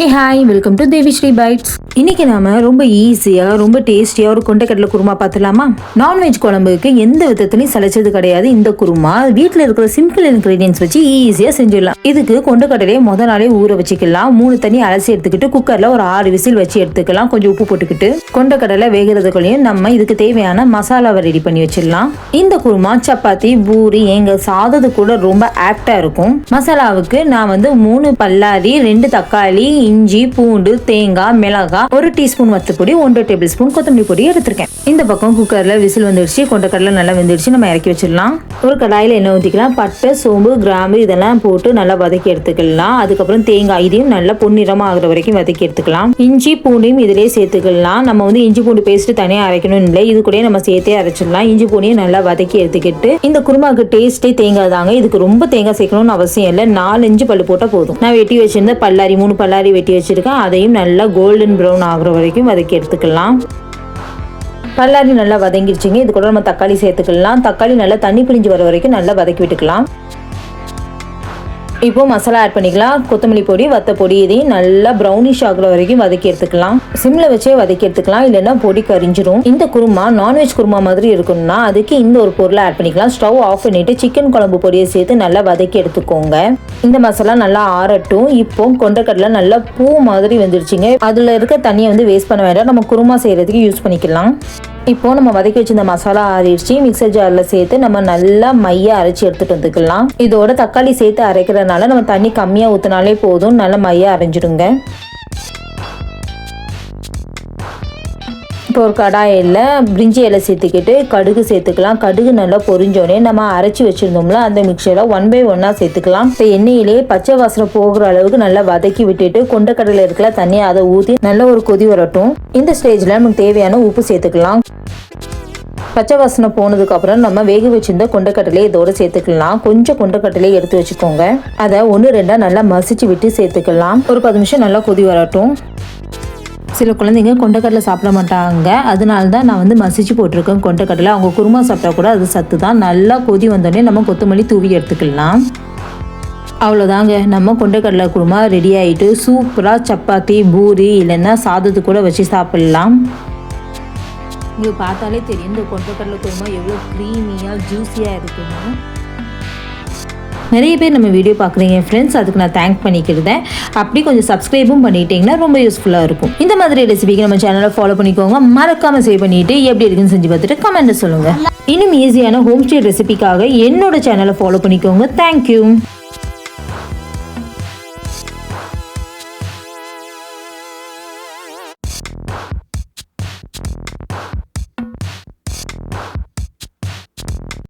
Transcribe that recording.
Hey hi, welcome to Devi Sri bytes. இன்னைக்கு நாம ரொம்ப ஈஸியா ரொம்ப டேஸ்டியா ஒரு கொண்டைக்கடலை குருமா பார்த்துலாமா? நான்வெஜ் குழம்புக்கு எந்த விதத்துலையும் சளைச்சது கிடையாது. இந்த குருமா வீட்டில் இருக்கிற சிம்பிள் இன்கிரீடியன்ஸ் வச்சு ஈஸியா செஞ்சிடலாம். இதுக்கு கொண்டைக்கடலையை முதல் நாளே ஊற வச்சுக்கலாம். 3 தண்ணி அலசி எடுத்துக்கிட்டு குக்கர்ல ஒரு 6 விசில் வச்சு எடுத்துக்கலாம். கொஞ்சம் உப்பு போட்டுக்கிட்டு கொண்டைக்கடலை வேகிறதுக்குள்ளேயும் நம்ம இதுக்கு தேவையான மசாலாவை ரெடி பண்ணி வச்சிடலாம். இந்த குருமா சப்பாத்தி, பூரி, எங்க சாதத்து கூட ரொம்ப ஆப்டா இருக்கும். மசாலாவுக்கு நான் 3 பல்லாரி, 2 தக்காளி, இஞ்சி, பூண்டு, தேங்காய், மிளகாய், 1 டீஸ்பூன் வத்தப்பொடி, 1 டேபிள் ஸ்பூன் கொத்தமல்லி பொடி எடுத்திருக்கேன். இந்த பக்கம் குக்கர்ல விசில் வந்துடுச்சு. கொண்டைக்கடலை நல்லா வெந்துடுச்சு. நம்ம இறக்கி வச்சிடலாம். ஒரு கடாயில எண்ணெய் ஊற்றிக்கலாம். பட்டை, சோம்பு, கிராம்பு இதெல்லாம் போட்டு நல்லா வதக்கி எடுத்துக்கலாம். அதுக்கப்புறம் தேங்காய் இதையும் நல்லா பொன்னிறமா ஆகுற வரைக்கும் வதக்கி எடுத்துக்கலாம். இஞ்சி பூண்டையும் இதிலே சேர்த்துக்கலாம். நம்ம இஞ்சி பூண்டு பேஸ்ட் தனியாக அரைக்கணும் இல்லை, இது கூட நம்ம சேர்த்தே அரைச்சிடலாம். இஞ்சி பூண்டையும் நல்லா வதக்கி எடுத்துக்கிட்டு இந்த குருமாக்கு டேஸ்டே தேங்காய் தாங்க. இதுக்கு ரொம்ப தேங்காய் சேர்க்கணும்னு அவசியம் இல்லை. 4-5 பல்லு போட்டால் போதும். நான் வெட்டி வச்சிருந்த பல்லாரி 3 பல்லாரி வெட்டி வச்சிருக்கேன். அதையும் நல்லா கோல்டன் ப்ரௌன் ஆகுற வரைக்கும் வதக்கி எடுத்துக்கலாம். பல்லாரி நல்லா வதங்கிடுச்சிங்க. இது கூட நம்ம தக்காளி சேர்த்துக்கலாம். தக்காளி நல்லா தண்ணி பிழிஞ்சு வர வரைக்கும் நல்லா வதக்கி விட்டுக்கலாம். இப்போ மசாலா ஆட் பண்ணிக்கலாம். கொத்தமல்லி பொடி, வத்த பொடி இதையும் நல்லா ப்ரௌனிஷ் ஆகுற வரைக்கும் வதக்கி எடுத்துக்கலாம். சிம்ல வச்சே வதக்கி எடுத்துக்கலாம், இல்லைன்னா பொடி கரிஞ்சிடும். இந்த குருமா நான்வெஜ் குருமா மாதிரி இருக்கும்னா அதுக்கு இந்த ஒரு பொருளை ஆட் பண்ணிக்கலாம். ஸ்டவ் ஆஃப் பண்ணிட்டு சிக்கன் குழம்பு பொடியை சேர்த்து நல்லா வதக்கி எடுத்துக்கோங்க. இந்த மசாலா நல்லா ஆறட்டும். இப்போ கொண்டைக்கடலை நல்லா பூ மாதிரி வந்துருச்சுங்க. அதுல இருக்க தண்ணியை வேஸ்ட் பண்ண வேண்டாம். நம்ம குருமா செய்யறதுக்கு யூஸ் பண்ணிக்கலாம். இப்போ நம்ம வதக்கி வச்சிருந்த மசாலா ஆறிடுச்சு. மிக்சர் ஜார்ல சேர்த்து நம்ம நல்லா மையா அரைச்சி எடுத்துட்டு வந்துக்கலாம். இதோட தக்காளி சேர்த்து அரைக்கிறதுனால நம்ம தண்ணி கம்மியா ஊத்தினாலே போதும். நல்லா மையா அரைஞ்சிடுங்க. இப்போ ஒரு கடாயில் பிரிஞ்சி இலை சேர்த்துக்கிட்டு கடுகு சேர்த்துக்கலாம். கடுகு நல்லா பொரிஞ்சோடனே நம்ம அரைச்சி வச்சிருந்தோம்ல அந்த மிக்சரை 1 by 1 சேர்த்துக்கலாம். இப்போ எண்ணெயிலேயே பச்சை வாசனை போகிற அளவுக்கு நல்லா வதக்கி விட்டுட்டு கொண்டைக்கடலை இருக்கிற தண்ணியை அதை ஊற்றி நல்லா ஒரு கொதி வரட்டும். இந்த ஸ்டேஜில் நமக்கு தேவையான உப்பு சேர்த்துக்கலாம். பச்சை வாசனை போனதுக்கு அப்புறம் நம்ம வேக வச்சிருந்த கொண்டைக்கடலையை இதோட சேர்த்துக்கலாம். கொஞ்சம் கொண்டைக்கடலையை எடுத்து வச்சுக்கோங்க. அதை 1-2 நல்லா மசிச்சு விட்டு சேர்த்துக்கலாம். ஒரு 10 நிமிஷம் நல்லா கொதி வரட்டும். சில குழந்தைங்க கொண்டைக்கடலை சாப்பிட மாட்டாங்க, அதனால தான் நான் மசிச்சு போட்டிருக்கேன் கொண்டைக்கடலை. அவங்க குருமா சாப்பிட்டா கூட அது சத்து தான். நல்லா கொதி வந்தோடனே நம்ம கொத்தமல்லி தூவி எடுத்துக்கலாம். அவ்வளோதாங்க, நம்ம கொண்டைக்கடலை குருமா ரெடி ஆகிட்டு சூப்பராக சப்பாத்தி, பூரி இல்லைன்னா சாதத்து கூட வச்சு சாப்பிட்லாம். உங்களுக்கு பார்த்தாலே தெரியும் இந்த கொண்டைக்கடலை குருமா எவ்வளோ க்ரீமியாக ஜூஸியாக இருக்குன்னு. நிறைய பேர் நம்ம வீடியோ பார்க்குறீங்க ஃப்ரெண்ட்ஸ், அதுக்கு நான் தேங்க் பண்ணிக்கிறேன். அப்படி கொஞ்சம் சப்ஸ்கிரைபும் பண்ணிட்டீங்கன்னா ரொம்ப யூஸ்ஃபுல்லாக இருக்கும். இந்த மாதிரி ரெசிபிக்கு நம்ம சேனலை ஃபாலோ பண்ணிக்கோங்க. மறக்காமல் சேவ் பண்ணிவிட்டு எப்படி இருக்குன்னு செஞ்சு பார்த்துட்டு கமெண்ட்டை சொல்லுங்கள். இன்னும் ஈஸியான ஹோம் ஸ்டே ரெசிபிக்காக என்னோட சேனலை ஃபாலோ பண்ணிக்கோங்க. தேங்க்யூ.